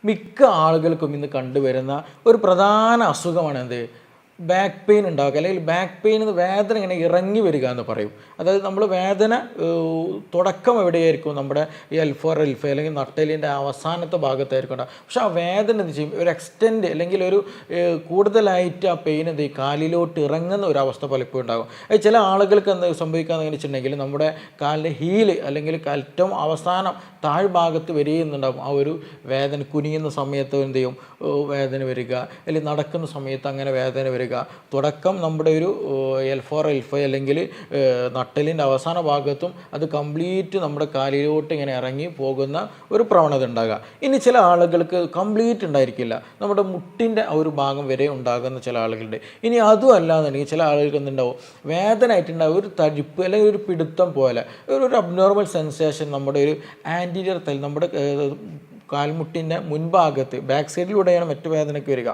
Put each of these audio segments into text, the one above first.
മിക്ക ആളുകൾക്കും ഇന്ന് കണ്ടുവരുന്ന ഒരു പ്രധാന അസുഖമാണ് എന്ത്? ബാക്ക് പെയിൻ ഉണ്ടാകുക, അല്ലെങ്കിൽ ബാക്ക് പെയിൻ വേദന ഇങ്ങനെ ഇറങ്ങി വരിക എന്ന് പറയും. അതായത് നമ്മൾ വേദന തുടക്കം എവിടെയായിരിക്കും? നമ്മുടെ ഈ L4 L5 അല്ലെങ്കിൽ നട്ടെല്ലിൻ്റെ അവസാനത്തെ ഭാഗത്തായിരിക്കും ഉണ്ടാകും. പക്ഷെ ആ വേദന എന്ത് ചെയ്യും? ഒരു എക്സ്റ്റെൻഡ് അല്ലെങ്കിൽ ഒരു കൂടുതലായിട്ട് ആ പെയിൻ എന്ത് ചെയ്യും? കാലിലോട്ട് ഇറങ്ങുന്ന ഒരു അവസ്ഥ പലപ്പോഴും ഉണ്ടാകും. ചില ആളുകൾക്ക് എന്ത് സംഭവിക്കാമെന്ന് വെച്ചിട്ടുണ്ടെങ്കിൽ നമ്മുടെ കാലിൻ്റെ ഹീല് അല്ലെങ്കിൽ ഏറ്റവും അവസാനം താഴ്ഭാഗത്ത് വരികയെന്നുണ്ടാകും ആ ഒരു വേദന. കുനിയുന്ന സമയത്ത് എന്ത് ചെയ്യും? വേദന വരിക, അല്ലെങ്കിൽ നടക്കുന്ന സമയത്ത് അങ്ങനെ വേദന വരിക. തുടക്കം നമ്മുടെ ഒരു L4 L5 അല്ലെങ്കിൽ നട്ടലിൻ്റെ അവസാന ഭാഗത്തും അത് കംപ്ലീറ്റ് നമ്മുടെ കാലിലോട്ട് ഇങ്ങനെ ഇറങ്ങി പോകുന്ന ഒരു പ്രവണത ഉണ്ടാകുക. ഇനി ചില ആളുകൾക്ക് കംപ്ലീറ്റ് ഉണ്ടായിരിക്കില്ല, നമ്മുടെ മുട്ടിൻ്റെ ആ ഒരു ഭാഗം വരെ ഉണ്ടാകുന്ന ചില ആളുകളുണ്ട്. ഇനി അതും അല്ലാന്നുണ്ടെങ്കിൽ ചില ആളുകൾക്ക് എന്തുണ്ടാവും? വേദന ആയിട്ടുണ്ടാവും, ഒരു തടിപ്പ് അല്ലെങ്കിൽ ഒരു പിടുത്തം പോലെ ഒരു അബ്നോർമൽ സെൻസേഷൻ നമ്മുടെ ഒരു ആൻറ്റീരിയർ തല, നമ്മുടെ കാൽമുട്ടിൻ്റെ മുൻഭാഗത്ത് ബാക്ക് സൈഡിലൂടെയാണ് മറ്റു വേദനയ്ക്ക് വരിക.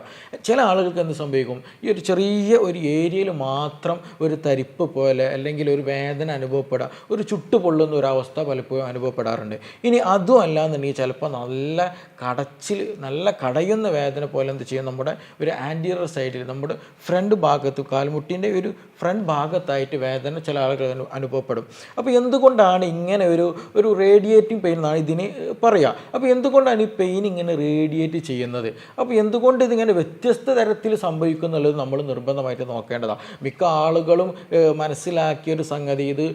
ചില ആളുകൾക്ക് എന്ത് സംഭവിക്കും? ഈ ഒരു ചെറിയ ഒരു ഏരിയയിൽ മാത്രം ഒരു തരിപ്പ് പോലെ അല്ലെങ്കിൽ ഒരു വേദന അനുഭവപ്പെടുക, ഒരു ചുട്ടു പൊള്ളുന്ന ഒരവസ്ഥ പലപ്പോഴും അനുഭവപ്പെടാറുണ്ട്. ഇനി അതും അല്ലാന്നുണ്ടെങ്കിൽ ചിലപ്പോൾ നല്ല കടച്ചിൽ, നല്ല കടയുന്ന വേദന പോലെ എന്ത് ചെയ്യും? നമ്മുടെ ഒരു ആൻറ്റീരിയർ സൈഡിൽ, നമ്മുടെ ഫ്രണ്ട് ഭാഗത്ത്, കാൽമുട്ടിൻ്റെ ഒരു ഫ്രണ്ട് ഭാഗത്തായിട്ട് വേദന ചില ആളുകൾ അനുഭവപ്പെടും. അപ്പോൾ എന്തുകൊണ്ടാണ് ഇങ്ങനെ ഒരു റേഡിയേറ്റിംഗ് പെയിൻ എന്നാണ് ഇതിന് പറയുക. അപ്പോൾ എന്തുകൊണ്ടാണ് ഈ പെയിൻ ഇങ്ങനെ റേഡിയേറ്റ് ചെയ്യുന്നത്? അപ്പോൾ എന്തുകൊണ്ട് ഇതിങ്ങനെ വ്യത്യസ്ത തരത്തിൽ സംഭവിക്കുന്നുള്ളത് നമ്മൾ നിർബന്ധമായിട്ട് നോക്കേണ്ടതാണ്. മിക്ക ആളുകളും മനസ്സിലാക്കിയൊരു സംഗതി, ഇത്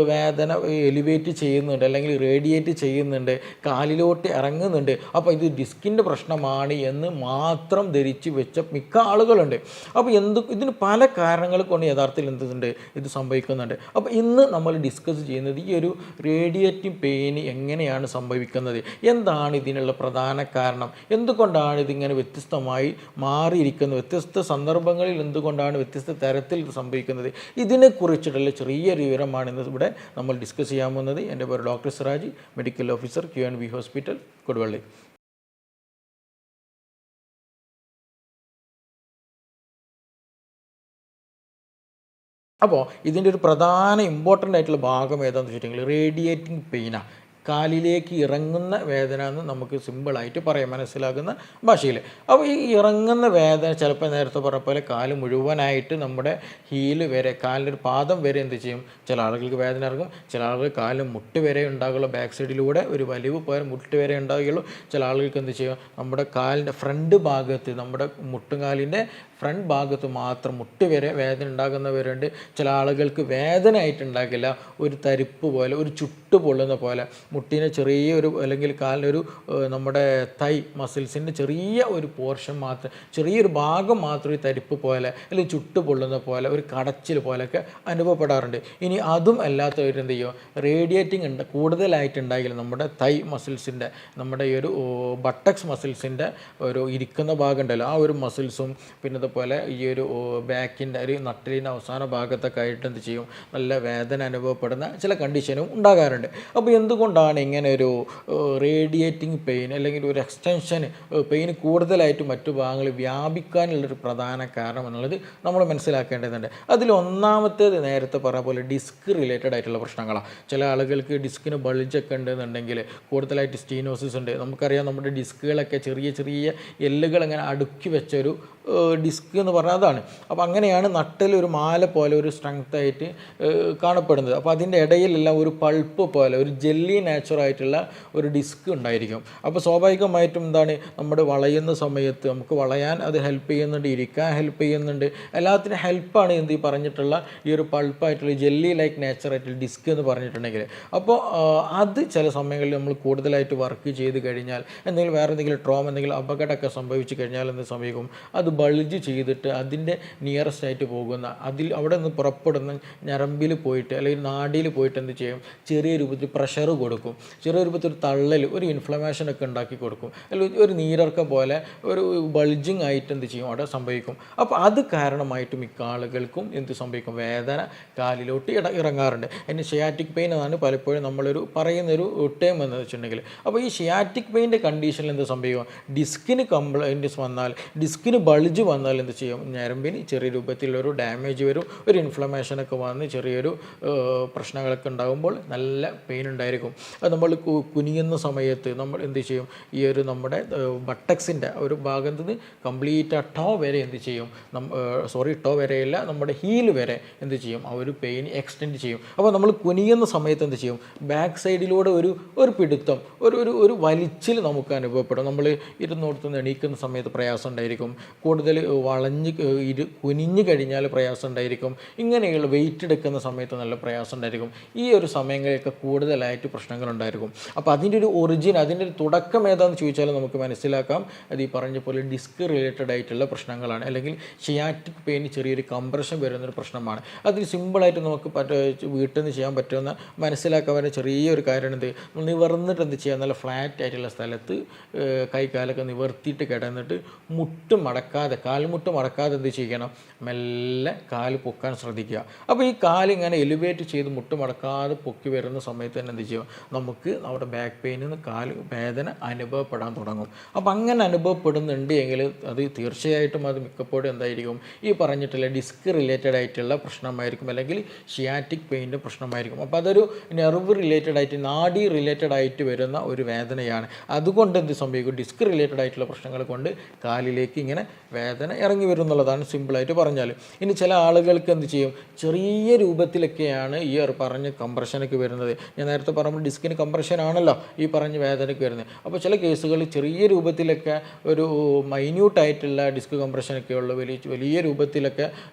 വേദന എലിവേറ്റ് ചെയ്യുന്നുണ്ട് അല്ലെങ്കിൽ റേഡിയേറ്റ് ചെയ്യുന്നുണ്ട്, കാലിലോട്ട് ഇറങ്ങുന്നുണ്ട്, അപ്പോൾ ഇത് ഡിസ്കിൻ്റെ പ്രശ്നമാണ് എന്ന് മാത്രം ധരിച്ച് വെച്ച മിക്ക ആളുകളുണ്ട്. അപ്പോൾ ഇതിന് പല കാരണങ്ങൾ കൊണ്ട് യഥാർത്ഥത്തിൽ എന്തുണ്ട്? ഇത് സംഭവിക്കുന്നുണ്ട്. അപ്പോൾ ഇന്ന് നമ്മൾ ഡിസ്കസ് ചെയ്യുന്നത് ഈ ഒരു റേഡിയേറ്റിംഗ് പെയിൻ എങ്ങനെയാണ് സംഭവിക്കുന്നത്, എന്താണ് ഇതിനുള്ള പ്രധാന കാരണം, എന്തുകൊണ്ടാണ് ഇതിങ്ങനെ വ്യത്യസ്തമായി മാറിയിരിക്കുന്നത്, വ്യത്യസ്ത സന്ദർഭങ്ങളിൽ എന്തുകൊണ്ടാണ് വ്യത്യസ്ത തരത്തിൽ ഇത് സംഭവിക്കുന്നത്, ഇതിനെക്കുറിച്ചിട്ടുള്ള ചെറിയൊരു വിവരമാണ് ഇന്ന് ഇവിടെ നമ്മൾ ഡിസ്കസ് ചെയ്യാൻ പോകുന്നത്. എൻ്റെ പേര് doctor Siraj, medical officer QNB hospital, Koduvally. അപ്പോൾ ഇതിൻ്റെ ഒരു പ്രധാന ഇമ്പോർട്ടൻ്റ് ആയിട്ടുള്ള ഭാഗം ഏതാണെന്ന് വെച്ചിട്ടുണ്ടെങ്കിൽ റേഡിയേറ്റിംഗ് പെയിനാണ്. കാലിലേക്ക് ഇറങ്ങുന്ന വേദന എന്ന് നമുക്ക് സിമ്പിളായിട്ട് പറയാം, മനസ്സിലാകുന്ന ഭാഷയിൽ. അപ്പോൾ ഈ ഇറങ്ങുന്ന വേദന ചിലപ്പോൾ നേരത്തെ പറഞ്ഞ പോലെ കാല് മുഴുവനായിട്ട് നമ്മുടെ ഹീല് വരെ, കാലിൻ്റെ ഒരു പാദം വരെ എന്ത് ചെയ്യും? ചില ആളുകൾക്ക് വേദന ഇറങ്ങും, ചില ആളുകൾ കാലിൽ മുട്ട് വരെ ഉണ്ടാകുള്ളൂ, ബാക്ക് സൈഡിലൂടെ ഒരു വലിവ് പോലെ മുട്ട് വരെ ഉണ്ടാകുകയുള്ളൂ. ചില ആളുകൾക്ക് എന്ത് ചെയ്യും? നമ്മുടെ കാലിൻ്റെ ഫ്രണ്ട് ഭാഗത്ത്, നമ്മുടെ മുട്ടുകാലിൻ്റെ ഫ്രണ്ട് ഭാഗത്ത് മാത്രം മുട്ട് വരെ വേദന ഉണ്ടാകുന്നവരുണ്ട്. ചില ആളുകൾക്ക് വേദന ആയിട്ടുണ്ടാകില്ല, ഒരു തരിപ്പ് പോലെ, ഒരു ചുട്ട് പൊള്ളുന്ന പോലെ, മുട്ടിന് ചെറിയൊരു അല്ലെങ്കിൽ കാലിനൊരു നമ്മുടെ തൈ മസിൽസിൻ്റെ ചെറിയ ഒരു പോർഷൻ മാത്രം, ചെറിയൊരു ഭാഗം മാത്രം ഈ തരിപ്പ് പോലെ അല്ലെങ്കിൽ ചുട്ട് പൊള്ളുന്ന പോലെ, ഒരു കടച്ചിൽ പോലെയൊക്കെ അനുഭവപ്പെടാറുണ്ട്. ഇനി അതും അല്ലാത്തവർ എന്ത് ചെയ്യും? റേഡിയേറ്റിംഗ് കൂടുതലായിട്ടുണ്ടാകില്ല നമ്മുടെ തൈ മസിൽസിൻ്റെ, നമ്മുടെ ഈ ഒരു ബട്ടക്സ് മസിൽസിൻ്റെ ഒരു ഇരിക്കുന്ന ഭാഗം ഉണ്ടല്ലോ, ആ ഒരു മസിൽസും പിന്നെ അതുപോലെ ഈ ഒരു ബാക്കിൻ്റെ ഒരു നട്ടലിൻ്റെ അവസാന ഭാഗത്തൊക്കെ ആയിട്ട് എന്ത് ചെയ്യും? നല്ല വേദന അനുഭവപ്പെടുന്ന ചില കണ്ടീഷനും ഉണ്ടാകാറുണ്ട്. അപ്പോൾ എന്തുകൊണ്ടാണ് ഇങ്ങനെ ഒരു റേഡിയേറ്റിംഗ് പെയിൻ അല്ലെങ്കിൽ ഒരു എക്സ്റ്റൻഷൻ പെയിൻ കൂടുതലായിട്ട് മറ്റു ഭാഗങ്ങളിൽ വ്യാപിക്കാനുള്ളൊരു പ്രധാന കാരണം എന്നുള്ളത് നമ്മൾ മനസ്സിലാക്കേണ്ടതുണ്ട്. അതിൽ ഒന്നാമത്തേത് നേരത്തെ പറഞ്ഞ പോലെ ഡിസ്ക് റിലേറ്റഡ് ആയിട്ടുള്ള പ്രശ്നങ്ങളാണ്. ചില ആളുകൾക്ക് ഡിസ്കിന് ബൾജൊക്കെ ഉണ്ടെന്നുണ്ടെങ്കിൽ കൂടുതലായിട്ട് സ്റ്റീനോസിസ് ഉണ്ട്. നമുക്കറിയാം നമ്മുടെ ഡിസ്കുകളൊക്കെ ചെറിയ ചെറിയ എല്ലുകൾ അങ്ങനെ അടുക്കി വെച്ചൊരു ഡിസ്ക് എന്ന് പറഞ്ഞാൽ അതാണ്. അപ്പോൾ അങ്ങനെയാണ് നട്ടിൽ ഒരു മാല പോലെ ഒരു സ്ട്രെങ്ത് ആയിട്ട് കാണപ്പെടുന്നത്. അപ്പോൾ അതിൻ്റെ ഇടയിലെല്ലാം ഒരു പൾപ്പ് പോലെ ഒരു ജെല്ലി നാച്ചുറായിട്ടുള്ള ഒരു ഡിസ്ക് ഉണ്ടായിരിക്കും. അപ്പോൾ സ്വാഭാവികമായിട്ടും എന്താണ്, നമ്മുടെ വളയുന്ന സമയത്ത് നമുക്ക് വളയാൻ അത് ഹെൽപ്പ് ചെയ്യുന്നുണ്ട്, ഇരിക്കാൻ ഹെൽപ്പ് ചെയ്യുന്നുണ്ട്, എല്ലാത്തിനും ഹെൽപ്പാണ് എന്ത് ഈ പറഞ്ഞിട്ടുള്ള ഈ ഒരു പൾപ്പായിട്ടുള്ള ജെല്ലി ലൈക്ക് നേച്ചറായിട്ടുള്ള ഡിസ്ക് എന്ന് പറഞ്ഞിട്ടുണ്ടെങ്കിൽ. അപ്പോൾ അത് ചില സമയങ്ങളിൽ നമ്മൾ കൂടുതലായിട്ട് വർക്ക് ചെയ്ത് കഴിഞ്ഞാൽ, എന്തെങ്കിലും വേറെ എന്തെങ്കിലും ട്രോമ, എന്തെങ്കിലും അപകടമൊക്കെ സംഭവിച്ചു കഴിഞ്ഞാൽ എന്ത് സംഭവിക്കും? അത് ബൾജ് ചെയ്തിട്ട് അതിൻ്റെ നിയറസ്റ്റ് ആയിട്ട് പോകുന്ന അവിടെ നിന്ന് പുറപ്പെടുന്ന ഞരമ്പിൽ പോയിട്ട് അല്ലെങ്കിൽ നാഡിയിൽ പോയിട്ട് എന്ത് ചെയ്യും? ചെറിയ രൂപത്തിൽ പ്രഷർ കൊടുക്കും, ചെറിയ രൂപത്തിൽ ഒരു തള്ളൽ, ഒരു ഇൻഫ്ലമേഷനൊക്കെ ഉണ്ടാക്കി കൊടുക്കും, അല്ലെങ്കിൽ ഒരു നീരിറക്കം പോലെ ഒരു ബൾജിങ് ആയിട്ട് എന്ത് ചെയ്യും? അവിടെ സംഭവിക്കും. അപ്പോൾ അത് കാരണമായിട്ട് മിക്ക ആളുകൾക്കും എന്ത് സംഭവിക്കും? വേദന കാലിലോട്ട് ഇറങ്ങാറുണ്ട്. അതിന് ഷിയാറ്റിക് പെയിൻ എന്നാണ് പലപ്പോഴും നമ്മളൊരു പറയുന്നൊരു ടേം എന്ന് വെച്ചിട്ടുണ്ടെങ്കിൽ. അപ്പോൾ ഈ ഷിയാറ്റിക് പെയിൻ്റെ കണ്ടീഷനിൽ എന്ത് സംഭവിക്കും? ഡിസ്കിന് കംപ്ലൈൻറ്റ്സ് വന്നാൽ, ഡിസ്കിന് ബൾജ് വന്നാൽ എന്ത് ചെയ്യും, ഞരമ്പിന് ചെറിയ രൂപത്തിലൊരു ഡാമേജ് വരും, ഒരു ഇൻഫ്ലമേഷനൊക്കെ വന്ന് ചെറിയൊരു പ്രശ്നങ്ങളൊക്കെ ഉണ്ടാകുമ്പോൾ നല്ല പെയിൻ ഉണ്ടായിരിക്കും. അത് നമ്മൾ കുനിയുന്ന സമയത്ത് നമ്മൾ എന്ത് ചെയ്യും, ഈ ഒരു നമ്മുടെ ബട്ടക്സിൻ്റെ ഒരു ഭാഗത്ത് നിന്ന് കംപ്ലീറ്റ് ആ ടോ വരെ എന്ത് ചെയ്യും, ടോ വരെയല്ല, നമ്മുടെ ഹീൽ വരെ എന്ത് ചെയ്യും, ആ ഒരു പെയിൻ എക്സ്റ്റെൻഡ് ചെയ്യും. അപ്പോൾ നമ്മൾ കുനിയുന്ന സമയത്ത് എന്ത് ചെയ്യും, ബാക്ക് സൈഡിലൂടെ ഒരു പിടുത്തം, ഒരു വലിച്ചിൽ നമുക്ക് അനുഭവപ്പെടും. നമ്മൾ ഇരുന്നോടത്തുനിന്ന് എണീക്കുന്ന സമയത്ത് പ്രയാസം ഉണ്ടായിരിക്കും, കൂടുതൽ കുനിഞ്ഞു കഴിഞ്ഞാൽ പ്രയാസം ഉണ്ടായിരിക്കും, ഇങ്ങനെയുള്ള വെയിറ്റ് എടുക്കുന്ന സമയത്ത് നല്ല പ്രയാസം ഉണ്ടായിരിക്കും. ഈ ഒരു സമയങ്ങളിലൊക്കെ കൂടുതലായിട്ട് പ്രശ്നങ്ങളുണ്ടായിരിക്കും. അപ്പോൾ അതിൻ്റെ ഒരു ഒറിജിൻ, അതിൻ്റെ ഒരു തുടക്കം ഏതാണെന്ന് ചോദിച്ചാൽ നമുക്ക് മനസ്സിലാക്കാം, അത് ഈ പറഞ്ഞ പോലെ ഡിസ്ക് റിലേറ്റഡ് ആയിട്ടുള്ള പ്രശ്നങ്ങളാണ്, അല്ലെങ്കിൽ ഷിയാറ്റിക് പെയിൻ, ചെറിയൊരു കംപ്രഷൻ വരുന്നൊരു പ്രശ്നമാണ്. അതിൽ സിമ്പിളായിട്ട് നമുക്ക് വീട്ടിൽ നിന്ന് ചെയ്യാൻ പറ്റുന്ന മനസ്സിലാക്കാൻ വരുന്ന ചെറിയൊരു കാര്യമാണ് ഇത്. നമ്മൾ നിവർന്നിട്ട് എന്ത് ചെയ്യുക, നല്ല ഫ്ലാറ്റ് ആയിട്ടുള്ള സ്ഥലത്ത് കൈകാലൊക്കെ നിവർത്തിയിട്ട് കിടന്നിട്ട് കാൽമുട്ട് മടക്കാതെ എന്ത് ചെയ്യണം, മെല്ലെ കാല് പൊക്കാൻ ശ്രദ്ധിക്കുക. അപ്പോൾ ഈ കാലിങ്ങനെ എലിവേറ്റ് ചെയ്ത് മുട്ട് മടക്കാതെ പൊക്കി വരുന്ന സമയത്ത് തന്നെ എന്ത് ചെയ്യുക, നമുക്ക് നമ്മുടെ ബാക്ക് പെയിനിൽ നിന്ന് കാല് വേദന അനുഭവപ്പെടാൻ തുടങ്ങും. അപ്പോൾ അങ്ങനെ അനുഭവപ്പെടുന്നുണ്ട് എങ്കിൽ അത് തീർച്ചയായിട്ടും അത് മിക്കപ്പോഴും എന്തായിരിക്കും, ഈ പറഞ്ഞിട്ടുള്ള ഡിസ്ക് റിലേറ്റഡ് ആയിട്ടുള്ള പ്രശ്നമായിരിക്കും, അല്ലെങ്കിൽ ഷിയാറ്റിക് പെയിൻ്റെ പ്രശ്നമായിരിക്കും. അപ്പോൾ അതൊരു നെർവ് റിലേറ്റഡ് ആയിട്ട്, നാഡി റിലേറ്റഡ് ആയിട്ട് വരുന്ന ഒരു വേദനയാണ്. അതുകൊണ്ട് എന്ത് സംഭവിക്കും, ഡിസ്ക് റിലേറ്റഡ് ആയിട്ടുള്ള പ്രശ്നങ്ങൾ കൊണ്ട് കാലിലേക്ക് ഇങ്ങനെ വേദന ഇറങ്ങി വരും എന്നുള്ളതാണ് സിമ്പിളായിട്ട് പറഞ്ഞാൽ. ഇനി ചില ആളുകൾക്ക് എന്ത് ചെയ്യും, ചെറിയ രൂപത്തിലൊക്കെയാണ് ഈ പറഞ്ഞ കംപ്രഷനൊക്കെ വരുന്നത്. ഞാൻ നേരത്തെ പറയുമ്പോൾ ഡിസ്കിന് കംപ്രഷൻ ആണല്ലോ ഈ പറഞ്ഞ വേദനയ്ക്ക് വരുന്നത്. അപ്പോൾ ചില കേസുകളിൽ ചെറിയ രൂപത്തിലൊക്കെ ഒരു മൈന്യൂട്ടായിട്ടുള്ള ഡിസ്ക് കംപ്രഷനൊക്കെ ഉള്ള വലിയ രൂപത്തിലൊക്കെ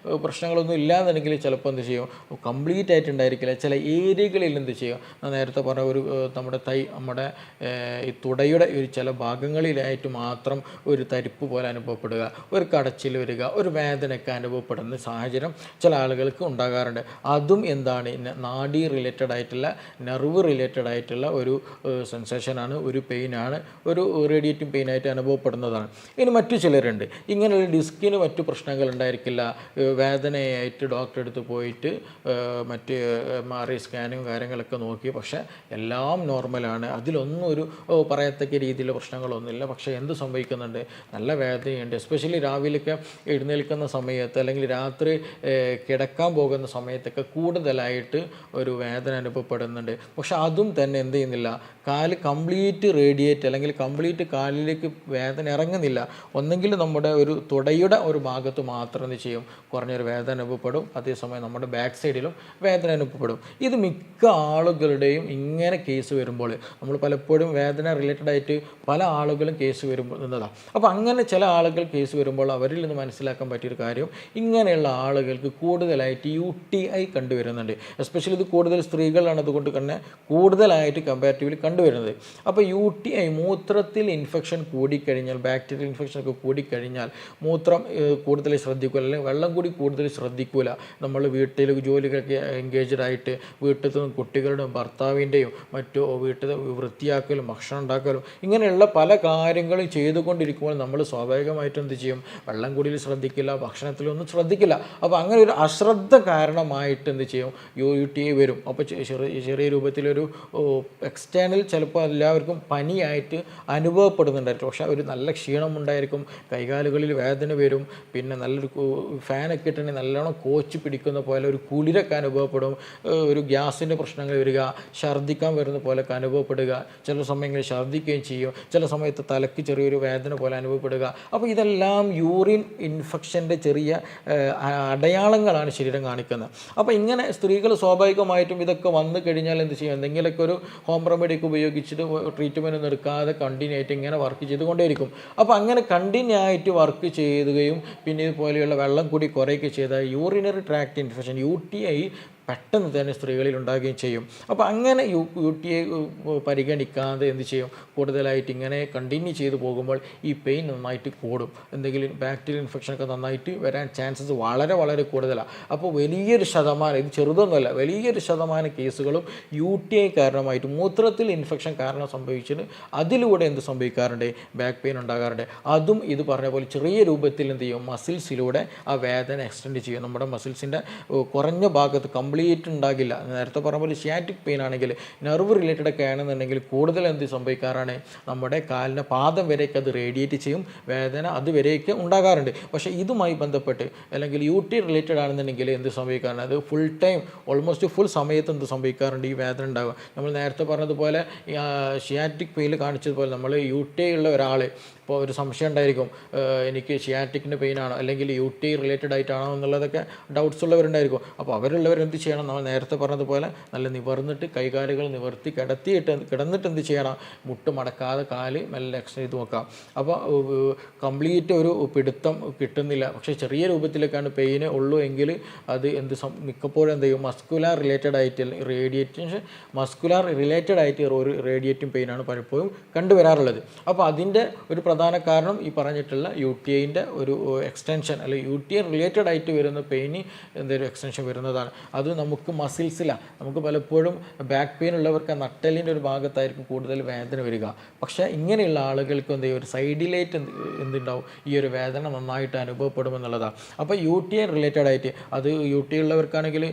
പ്രശ്നങ്ങളൊന്നും ഇല്ലാന്നുണ്ടെങ്കിൽ ചിലപ്പോൾ എന്ത് ചെയ്യും, കംപ്ലീറ്റ് ആയിട്ടുണ്ടായിരിക്കില്ല. ചില ഏരിയകളിൽ എന്ത് ചെയ്യും, ഞാൻ നേരത്തെ പറഞ്ഞ നമ്മുടെ ഈ തുടയുടെ ഒരു ചില ഭാഗങ്ങളിലായിട്ട് മാത്രം ഒരു തരിപ്പ് പോലെ അനുഭവപ്പെടുക, ഒരു കടച്ചിൽ വരിക, ഒരു വേദനയൊക്കെ അനുഭവപ്പെടുന്ന സാഹചര്യം ചില ആളുകൾക്ക് ഉണ്ടാകാറുണ്ട്. അതും എന്താണ്, നാഡി റിലേറ്റഡ് ആയിട്ടുള്ള, നെർവ് റിലേറ്റഡ് ആയിട്ടുള്ള ഒരു സെൻസേഷനാണ്, ഒരു പെയിനാണ്, ഒരു റേഡിയേറ്റിംഗ് പെയിനായിട്ട് അനുഭവപ്പെടുന്നതാണ്. ഇനി മറ്റു ചിലരുണ്ട്, ഇങ്ങനെയുള്ള ഡിസ്കിന് മറ്റു പ്രശ്നങ്ങൾ ഉണ്ടായിരിക്കില്ല, വേദനയായിട്ട് ഡോക്ടറെ അടുത്ത് പോയിട്ട് മറ്റ് MRI സ്കാനും കാര്യങ്ങളൊക്കെ നോക്കി, പക്ഷേ എല്ലാം നോർമലാണ്, അതിലൊന്നും ഒരു പറയത്തക്ക രീതിയിലുള്ള പ്രശ്നങ്ങളൊന്നുമില്ല. പക്ഷേ എന്ത് സംഭവിക്കുന്നുണ്ട്, നല്ല വേദനയുണ്ട്. എസ്പെഷ്യലി രാവിലെയൊക്കെ എഴുന്നേൽക്കുന്ന സമയത്ത്, അല്ലെങ്കിൽ രാത്രി കിടക്കാൻ പോകുന്ന സമയത്തൊക്കെ കൂടുതലായിട്ട് ഒരു വേദന അനുഭവപ്പെടുന്നുണ്ട്. പക്ഷെ അതും തന്നെ എന്ത് ചെയ്യുന്നില്ല, കാല് കംപ്ലീറ്റ് റേഡിയേറ്റ്, അല്ലെങ്കിൽ കംപ്ലീറ്റ് കാലിലേക്ക് വേദന ഇറങ്ങുന്നില്ല. ഒന്നെങ്കിൽ നമ്മുടെ ഒരു തുടയുടെ ഒരു ഭാഗത്ത് മാത്രം എന്ത് ചെയ്യും, കുറഞ്ഞൊരു വേദന അനുഭവപ്പെടും, അതേസമയം നമ്മുടെ ബാക്ക് സൈഡിലും വേദന അനുഭവപ്പെടും. ഇത് മിക്ക ആളുകളുടെയും ഇങ്ങനെ കേസ് വരുമ്പോൾ, നമ്മൾ പലപ്പോഴും വേദന റിലേറ്റഡ് ആയിട്ട് പല ആളുകളും കേസ് വരുമ്പോൾ എന്നതാണ്. അപ്പോൾ അങ്ങനെ ചില ആളുകൾ കേസ് വരുമ്പോൾ അവരിൽ നിന്ന് മനസ്സിലാക്കാൻ പറ്റിയൊരു കാര്യം, ഇങ്ങനെയുള്ള ആളുകൾക്ക് കൂടുതലായിട്ട് UTI കണ്ടുവരുന്നുണ്ട്. എസ്പെഷ്യലി ഇത് കൂടുതൽ സ്ത്രീകളാണ് അതുകൊണ്ട് തന്നെ കൂടുതലായിട്ട് കമ്പാരിറ്റീവ്ലി കണ്ടുവരുന്നത്. അപ്പോൾ UTI, മൂത്രത്തിൽ ഇൻഫെക്ഷൻ കൂടിക്കഴിഞ്ഞാൽ, ബാക്ടീരിയൽ ഇൻഫെക്ഷൻ ഒക്കെ കൂടിക്കഴിഞ്ഞാൽ മൂത്രം കൂടുതൽ ശ്രദ്ധിക്കില്ല, അല്ലെങ്കിൽ വെള്ളം കൂടി കൂടുതൽ ശ്രദ്ധിക്കില്ല. നമ്മൾ വീട്ടിൽ ജോലികളൊക്കെ എൻഗേജ്ഡ് ആയിട്ട് വീട്ടിൽ നിന്ന് കുട്ടികളുടെയും ഭർത്താവിൻ്റെയും മറ്റു വീട്ടിൽ വൃത്തിയാക്കലും ഭക്ഷണം ഉണ്ടാക്കലും ഇങ്ങനെയുള്ള പല കാര്യങ്ങളും ചെയ്തുകൊണ്ടിരിക്കുമ്പോൾ നമ്മൾ സ്വാഭാവികമായിട്ടും എന്ത് ചെയ്യും, വെള്ളം കൂടിയിൽ ശ്രദ്ധിക്കില്ല, ഭക്ഷണത്തിലൊന്നും ശ്രദ്ധിക്കില്ല. അപ്പോൾ അങ്ങനെ ഒരു അശ്രദ്ധ കാരണമായിട്ട് എന്ത് ചെയ്യും, UTI വരും. അപ്പോൾ ചെറിയ രൂപത്തിലൊരു എക്സ്റ്റേണൽ ചിലപ്പോൾ എല്ലാവർക്കും പനിയായിട്ട് അനുഭവപ്പെടുന്നുണ്ടായിരിക്കും. പക്ഷേ ഒരു നല്ല ക്ഷീണമുണ്ടായിരിക്കും, കൈകാലുകളിൽ വേദന വരും, പിന്നെ നല്ലൊരു ഫാനൊക്കെ ഇട്ടുണ്ടെങ്കിൽ നല്ലോണം കോച്ച് പിടിക്കുന്ന പോലെ ഒരു കുളിരൊക്കെ അനുഭവപ്പെടും, ഒരു ഗ്യാസിൻ്റെ പ്രശ്നങ്ങൾ വരിക, ഛർദ്ദിക്കാൻ വരുന്ന പോലെയൊക്കെ അനുഭവപ്പെടുക, ചില സമയങ്ങളിൽ ഛർദ്ദിക്കുകയും ചെയ്യും, ചില സമയത്ത് തലയ്ക്ക് ചെറിയൊരു വേദന പോലെ അനുഭവപ്പെടുക. അപ്പോൾ ഇതെല്ലാം യൂറിൻ ഇൻഫെക്ഷൻ്റെ ചെറിയ അടയാളങ്ങളാണ് ശരീരം കാണിക്കുന്നത്. അപ്പോൾ ഇങ്ങനെ സ്ത്രീകൾ സ്വാഭാവികമായിട്ടും ഇതൊക്കെ വന്നു കഴിഞ്ഞാൽ എന്ത് ചെയ്യും, എന്തെങ്കിലുമൊക്കെ ഒരു ഹോം റെമഡിയൊക്കെ ഉപയോഗിച്ചിട്ട് ട്രീറ്റ്മെൻറ്റ് ഒന്നും എടുക്കാതെ കണ്ടിന്യൂ ആയിട്ട് ഇങ്ങനെ വർക്ക് ചെയ്തുകൊണ്ടേയിരിക്കും. അപ്പോൾ അങ്ങനെ കണ്ടിന്യൂ ആയിട്ട് വർക്ക് ചെയ്യുകയും പിന്നെ ഇതുപോലെയുള്ള വെള്ളം കൂടി കുറയുകയൊക്കെ ചെയ്താൽ യൂറിനറി ട്രാക്ട് ഇൻഫെക്ഷൻ UTI പെട്ടെന്ന് തന്നെ സ്ത്രീകളിൽ ഉണ്ടാകുകയും ചെയ്യും. അപ്പോൾ അങ്ങനെ UTI പരിഗണിക്കാതെ എന്ത് ചെയ്യും, കൂടുതലായിട്ട് ഇങ്ങനെ കണ്ടിന്യൂ ചെയ്ത് പോകുമ്പോൾ ഈ പെയിൻ നന്നായിട്ട് കൂടും, എന്തെങ്കിലും ബാക്ടീരിയൽ ഇൻഫെക്ഷനൊക്കെ നന്നായിട്ട് വരാൻ ചാൻസസ് വളരെ വളരെ കൂടുതലാണ്. അപ്പോൾ വലിയൊരു ശതമാനം, ഇത് ചെറുതൊന്നുമല്ല, വലിയൊരു ശതമാനം കേസുകളും UTI കാരണമായിട്ട്, മൂത്രത്തിൽ ഇൻഫെക്ഷൻ കാരണം സംഭവിച്ചിട്ട് അതിലൂടെ എന്ത് സംഭവിക്കാറുണ്ട്, ബാക്ക് പെയിൻ ഉണ്ടാകാറുണ്ട്. അതും ഇത് പറഞ്ഞ പോലെ ചെറിയ രൂപത്തിൽ എന്ത് ചെയ്യും, മസിൽസിലൂടെ ആ വേദന എക്സ്റ്റെൻഡ് ചെയ്യും. നമ്മുടെ മസിൽസിൻ്റെ കുറഞ്ഞ ഭാഗത്ത് കംപ്ലീറ്റ് ഉണ്ടാകില്ല. നേരത്തെ പറഞ്ഞ പോലെ ഷിയാറ്റിക് പെയിൻ ആണെങ്കിൽ നെർവ് റിലേറ്റഡ് ഒക്കെ ആണെന്നുണ്ടെങ്കിൽ കൂടുതൽ എന്ത് സംഭവിക്കാറാണ്, നമ്മുടെ കാലിൻ്റെ പാദം വരേക്ക് അത് റേഡിയേറ്റ് ചെയ്യും, വേദന അതുവരേക്ക് ഉണ്ടാകാറുണ്ട്. പക്ഷേ ഇതുമായി ബന്ധപ്പെട്ട് അല്ലെങ്കിൽ UTI റിലേറ്റഡ് ആണെന്നുണ്ടെങ്കിൽ എന്ത് സംഭവിക്കാറുണ്ട്, അത് ഫുൾ ടൈം ഓൾമോസ്റ്റ് ഫുൾ സമയത്ത് എന്ത് സംഭവിക്കാറുണ്ട്, ഈ വേദന ഉണ്ടാകുക. നമ്മൾ നേരത്തെ പറഞ്ഞതുപോലെ ഷിയാറ്റിക് പെയിൻ കാണിച്ചതുപോലെ നമ്മൾ UTI ഉള്ള ഒരാൾ ഇപ്പോൾ ഒരു സംശയം ഉണ്ടായിരിക്കും, എനിക്ക് ഷിയാറ്റിക്കിൻ്റെ പെയിനാണോ അല്ലെങ്കിൽ UTI റിലേറ്റഡ് ആയിട്ടാണോ എന്നുള്ളതൊക്കെ ഡൗട്ട്സ് ഉള്ളവരുണ്ടായിരിക്കും. അപ്പോൾ അവരുള്ളവർ എന്ത് ചെയ്യണം, നമ്മൾ നേരത്തെ പറഞ്ഞതുപോലെ നല്ല നിവർന്നിട്ട് കൈകാലുകൾ നിവർത്തി കിടന്നിട്ട് എന്ത് ചെയ്യണം, മുട്ട് മടക്കാതെ കാല് മെല്ലെ എക്സ്റ്റെൻഡ് ചെയ്ത് നോക്കാം. അപ്പോൾ കംപ്ലീറ്റ് ഒരു പിടുത്തം കിട്ടുന്നില്ല, പക്ഷേ ചെറിയ രൂപത്തിലേക്കാണ് പെയിന് ഉള്ളൂ എങ്കിൽ അത് മിക്കപ്പോഴും എന്ത് ചെയ്യും, മസ്കുലാർ റിലേറ്റഡ് ആയിട്ട് മസ്കുലാർ റിലേറ്റഡ് ആയിട്ട് ഒരു റേഡിയേറ്റിംഗ് പെയിനാണ് പലപ്പോഴും കണ്ടുവരാറുള്ളത്. അപ്പോൾ അതിൻ്റെ ഒരു പ്രധാന കാരണം ഈ പറഞ്ഞിട്ടുള്ള UTIൻ്റെ ഒരു എക്സ്റ്റൻഷൻ അല്ലെങ്കിൽ UTI റിലേറ്റഡ് ആയിട്ട് വരുന്ന പെയിന് എന്തൊരു എക്സ്റ്റൻഷൻ വരുന്നതാണ്. അത് നമുക്ക് മസിൽസിലാണ്, നമുക്ക് പലപ്പോഴും ബാക്ക് പെയിൻ ഉള്ളവർക്ക് നട്ടലിൻ്റെ ഒരു ഭാഗത്തായിരിക്കും കൂടുതൽ വേദന വരിക. പക്ഷേ ഇങ്ങനെയുള്ള ആളുകൾക്ക് എന്ത് ചെയ്യും, ഒരു സൈഡിലേറ്റ് എന്തുണ്ടാവും, ഈ ഒരു വേദന നന്നായിട്ട് അനുഭവപ്പെടുമെന്നുള്ളതാണ്. അപ്പോൾ UTI റിലേറ്റഡ് ആയിട്ട് അത് UTI ഉള്ളവർക്കാണെങ്കിൽ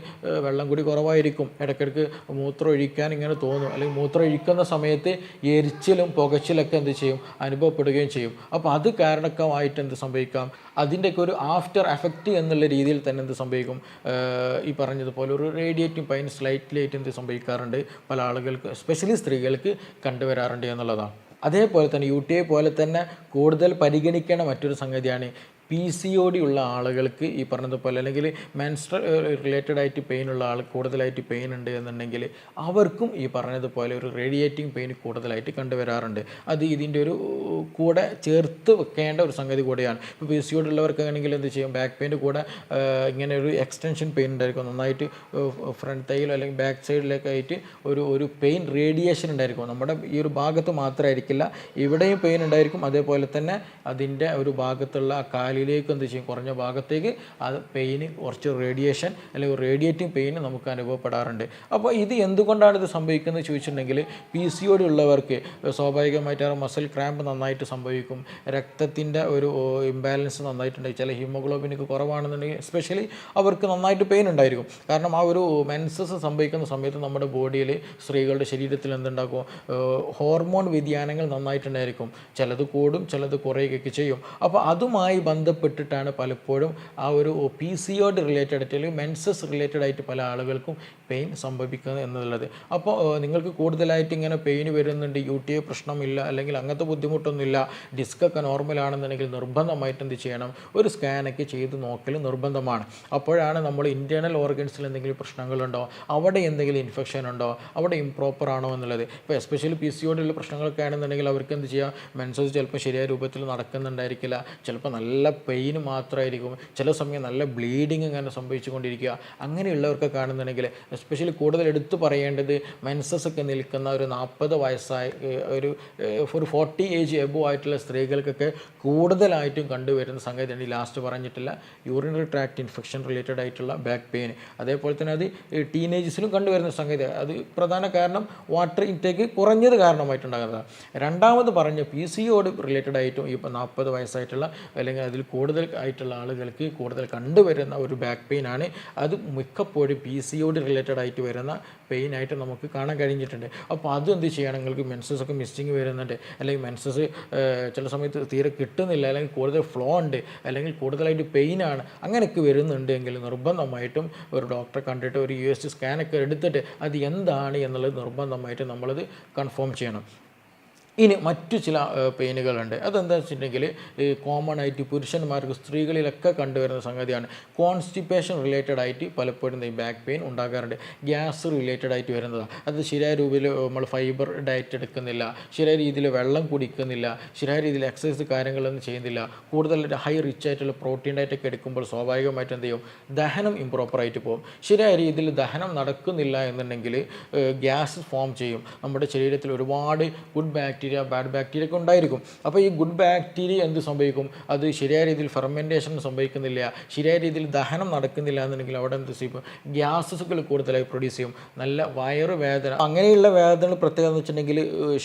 വെള്ളം കൂടി കുറവായിരിക്കും, ഇടയ്ക്കിടയ്ക്ക് മൂത്രം ഒഴിക്കാൻ ഇങ്ങനെ തോന്നും, അല്ലെങ്കിൽ മൂത്രം ഒഴിക്കുന്ന സമയത്ത് എരിച്ചിലും പുകച്ചിലൊക്കെ എന്ത് ചെയ്യും, അനുഭവപ്പെടുകയും ചെയ്യും. അപ്പോൾ അത് കാരണമായിട്ട് എന്ത് സംഭവിക്കാം, അതിൻ്റെയൊക്കെ ഒരു ആഫ്റ്റർ എഫക്റ്റ് എന്നുള്ള രീതിയിൽ തന്നെ എന്ത് സംഭവിക്കും, ഈ പറഞ്ഞതുപോലെ ഒരു റേഡിയേറ്റിംഗ് പെയിൻ സ്ലൈറ്റ്ലി ആയിട്ട് എന്ത് സംഭവിക്കാറുണ്ട്, പല ആളുകൾക്ക് എസ്പെഷ്യലി സ്ത്രീകൾക്ക് കണ്ടുവരാറുണ്ട് എന്നുള്ളതാണ്. അതേപോലെ തന്നെ UTI പോലെ തന്നെ കൂടുതൽ പരിഗണിക്കേണ്ട മറ്റൊരു സംഗതിയാണ് PCOD ഉള്ള ആളുകൾക്ക് ഈ പറഞ്ഞതുപോലെ അല്ലെങ്കിൽ മെൻസ്ട്രൽ റിലേറ്റഡ് ആയിട്ട് പെയിൻ ഉള്ള ആൾ കൂടുതലായിട്ട് പെയിൻ ഉണ്ട് എന്നുണ്ടെങ്കിൽ അവർക്കും ഈ പറഞ്ഞതുപോലെ ഒരു റേഡിയേറ്റിംഗ് പെയിൻ കൂടുതലായിട്ട് കണ്ടുവരാറുണ്ട്. അത് ഇതിൻ്റെ ഒരു കൂടെ ചേർത്ത് വെക്കേണ്ട ഒരു സംഗതി കൂടെയാണ്. ഇപ്പോൾ PCOD ഉള്ളവർക്കാണെങ്കിൽ എന്ത് ചെയ്യും, ബാക്ക് പെയിൻ്റെ കൂടെ ഇങ്ങനെ ഒരു എക്സ്റ്റൻഷൻ പെയിൻ ഉണ്ടായിരിക്കും, നന്നായിട്ട് ഫ്രണ്ട് തൈയിലോ അല്ലെങ്കിൽ ബാക്ക് സൈഡിലേക്കായിട്ട് ഒരു പെയിൻ റേഡിയേഷൻ ഉണ്ടായിരിക്കും. നമ്മുടെ ഈ ഒരു ഭാഗത്ത് മാത്രമായിരിക്കില്ല, ഇവിടെയും പെയിൻ ഉണ്ടായിരിക്കും. അതേപോലെ തന്നെ അതിൻ്റെ ഒരു ഭാഗത്തുള്ള കാലിലേക്ക് എന്ത് ചെയ്യും, കുറഞ്ഞ ഭാഗത്തേക്ക് അത് പെയിന് കുറച്ച് റേഡിയേഷൻ അല്ലെങ്കിൽ റേഡിയേറ്റിംഗ് പെയിൻ നമുക്ക് അനുഭവപ്പെടാറുണ്ട്. അപ്പോൾ ഇത് എന്തുകൊണ്ടാണ് ഇത് സംഭവിക്കുന്നത് ചോദിച്ചിട്ടുണ്ടെങ്കിൽ PCOD ഉള്ളവർക്ക് സ്വാഭാവികമായിട്ട് ആ മസിൽ ക്രാമ്പ് നന്നായിട്ട് സംഭവിക്കും, രക്തത്തിൻ്റെ ഒരു ഇംബാലൻസ് നന്നായിട്ടുണ്ടായി, ചില ഹീമോഗ്ലോബിനൊക്കെ കുറവാണെന്നുണ്ടെങ്കിൽ എസ്പെഷ്യലി അവർക്ക് നന്നായിട്ട് പെയിൻ ഉണ്ടായിരിക്കും. കാരണം ആ ഒരു മെൻസസ് സംഭവിക്കുന്ന സമയത്ത് നമ്മുടെ ബോഡിയിൽ സ്ത്രീകളുടെ ശരീരത്തിൽ എന്തുണ്ടാക്കും, ഹോർമോൺ വ്യതിയാനങ്ങൾ നന്നായിട്ടുണ്ടായിരിക്കും, ചിലത് കൂടും ചിലത് കുറയുകയൊക്കെ ചെയ്യും. അപ്പോൾ അതുമായി ബന്ധപ്പെട്ടിട്ടാണ് പലപ്പോഴും ആ ഒരു PCOD റിലേറ്റഡ് ആയിട്ട് അല്ലെങ്കിൽ മെൻസസ് റിലേറ്റഡ് ആയിട്ട് പല ആളുകൾക്കും പെയിൻ സംഭവിക്കുന്നത് എന്നുള്ളത്. അപ്പോൾ നിങ്ങൾക്ക് കൂടുതലായിട്ട് ഇങ്ങനെ പെയിൻ വരുന്നുണ്ട്, UTI പ്രശ്നമില്ല അല്ലെങ്കിൽ അങ്ങനത്തെ ബുദ്ധിമുട്ടൊന്നുമില്ല, ഡിസ്കൊക്കെ നോർമലാണെന്നുണ്ടെങ്കിൽ നിർബന്ധമായിട്ട് എന്ത് ചെയ്യണം, ഒരു സ്കാനൊക്കെ ചെയ്ത് നോക്കൽ നിർബന്ധമാണ്. അപ്പോഴാണ് നമ്മൾ ഇൻറ്റേർണൽ ഓർഗൻസിൽ എന്തെങ്കിലും പ്രശ്നങ്ങളുണ്ടോ, അവിടെ എന്തെങ്കിലും ഇൻഫെക്ഷൻ ഉണ്ടോ, അവിടെ ഇംപ്രോപ്പർ ആണോ എന്നുള്ളത്. ഇപ്പോൾ എസ്പെഷ്യലി PCOD ഉള്ള പ്രശ്നങ്ങളൊക്കെ ആണെന്നുണ്ടെങ്കിൽ അവർക്ക് എന്ത് ചെയ്യുക, മെൻസസ് ചിലപ്പോൾ ശരിയായ രൂപത്തിൽ നടക്കുന്നുണ്ടായിരിക്കില്ല, ചിലപ്പോൾ നല്ല പെയിൻ മാത്രമായിരിക്കും, ചില സമയം നല്ല ബ്ലീഡിങ് ഇങ്ങനെ സംഭവിച്ചു കൊണ്ടിരിക്കുക. അങ്ങനെയുള്ളവർക്ക് കാണുന്നുണ്ടെങ്കിൽ എസ്പെഷ്യലി കൂടുതൽ എടുത്തു പറയേണ്ടത് മെൻസസ് ഒക്കെ നിൽക്കുന്ന ഒരു 40 വയസ്സായ ഒരു 40 ഏജ് എബോ ആയിട്ടുള്ള സ്ത്രീകൾക്കൊക്കെ കൂടുതലായിട്ടും കണ്ടുവരുന്ന സംഗതിയാണ് ഈ ലാസ്റ്റ് പറഞ്ഞിട്ടില്ല യൂറിനറി ട്രാക്ട് ഇൻഫെക്ഷൻ റിലേറ്റഡ് ആയിട്ടുള്ള ബാക്ക് പെയിൻ. അതേപോലെ തന്നെ അത് ടീനേജസിലും കണ്ടുവരുന്ന സംഗതി. അത് പ്രധാന കാരണം വാട്ടർ ഇൻടേക്ക് കുറഞ്ഞത് കാരണമായിട്ടുണ്ടാകുന്നതാണ്. രണ്ടാമത് പറഞ്ഞ PCOD റിലേറ്റഡ് ആയിട്ടും ഇപ്പോൾ 40 വയസ്സായിട്ടുള്ള അല്ലെങ്കിൽ അതിൽ കൂടുതൽ ആയിട്ടുള്ള ആളുകൾക്ക് കൂടുതൽ കണ്ടുവരുന്ന ഒരു ബാക്ക് പെയിൻ ആണ്. അത് മിക്കപ്പോഴും PCOD റിലേറ്റഡ് ആയിട്ട് വരുന്ന പെയിൻ ആയിട്ട് നമുക്ക് കാണാൻ കഴിഞ്ഞിട്ടുണ്ട്. അപ്പോൾ അത് എന്ത് ചെയ്യണം, നിങ്ങൾക്ക് മെൻസസ് ഒക്കെ മിസ്സിങ് വരുന്നുണ്ട്, അല്ലെങ്കിൽ മെൻസസ് ചില സമയത്ത് തീരെ കിട്ടുന്നില്ല, അല്ലെങ്കിൽ കൂടുതൽ ഫ്ലോ ഉണ്ട്, അല്ലെങ്കിൽ കൂടുതലായിട്ട് പെയിനാണ്, അങ്ങനെയൊക്കെ വരുന്നുണ്ട് എങ്കിൽ നിർബന്ധമായിട്ടും ഒരു ഡോക്ടറെ കണ്ടിട്ട് ഒരു USG സ്കാനൊക്കെ എടുത്തിട്ട് അത് എന്താണ് എന്നുള്ളത് നിർബന്ധമായിട്ട് നമ്മളത് കൺഫേം ചെയ്യണം. ഇനി മറ്റു ചില പെയിനുകളുണ്ട്. അതെന്താ വെച്ചിട്ടുണ്ടെങ്കിൽ കോമൺ ആയിട്ട് പുരുഷന്മാർക്ക് സ്ത്രീകളിലൊക്കെ കണ്ടുവരുന്ന സംഗതിയാണ്. കോൺസ്റ്റിപ്പേഷൻ റിലേറ്റഡ് ആയിട്ട് പലപ്പോഴും ഈ ബാക്ക് പെയിൻ ഉണ്ടാകാറുണ്ട്. ഗ്യാസ് റിലേറ്റഡ് ആയിട്ട് വരുന്നതാണ്. അത് ശരിയായ രൂപയിൽ നമ്മൾ ഫൈബർ ഡയറ്റ് എടുക്കുന്നില്ല, ശരിയായ രീതിയിൽ വെള്ളം കുടിക്കുന്നില്ല, ശരിയായ രീതിയിൽ എക്സസൈസ് കാര്യങ്ങളൊന്നും ചെയ്യുന്നില്ല, കൂടുതൽ ഹൈ റിച്ച് ആയിട്ടുള്ള പ്രോട്ടീൻ ഡയറ്റൊക്കെ എടുക്കുമ്പോൾ സ്വാഭാവികമായിട്ട് എന്ത് ചെയ്യും, ദഹനം ഇംപ്രോപ്പറായിട്ട് പോകും. ശരിയായ രീതിയിൽ ദഹനം നടക്കുന്നില്ല എന്നുണ്ടെങ്കിൽ ഗ്യാസ് ഫോം ചെയ്യും. നമ്മുടെ ശരീരത്തിൽ ഒരുപാട് ഗുഡ് ബാക്ടീരിയ ബാഡ് ബാക്ടീരിയ ഒക്കെ ഉണ്ടായിരിക്കും. അപ്പോൾ ഈ ഗുഡ് ബാക്ടീരിയ എന്ത് സംഭവിക്കും, അത് ശരിയായ രീതിയിൽ ഫെർമെൻറ്റേഷൻ സംഭവിക്കുന്നില്ല, ശരിയായ രീതിയിൽ ദഹനം നടക്കുന്നില്ല എന്നുണ്ടെങ്കിൽ അവിടെ എന്ത് ചെയ്യും, ഗ്യാസസുകൾ കൂടുതലായി പ്രൊഡ്യൂസ് ചെയ്യും, നല്ല വയറ് വേദന. അങ്ങനെയുള്ള വേദന പ്രത്യേകത എന്ന് വെച്ചിട്ടുണ്ടെങ്കിൽ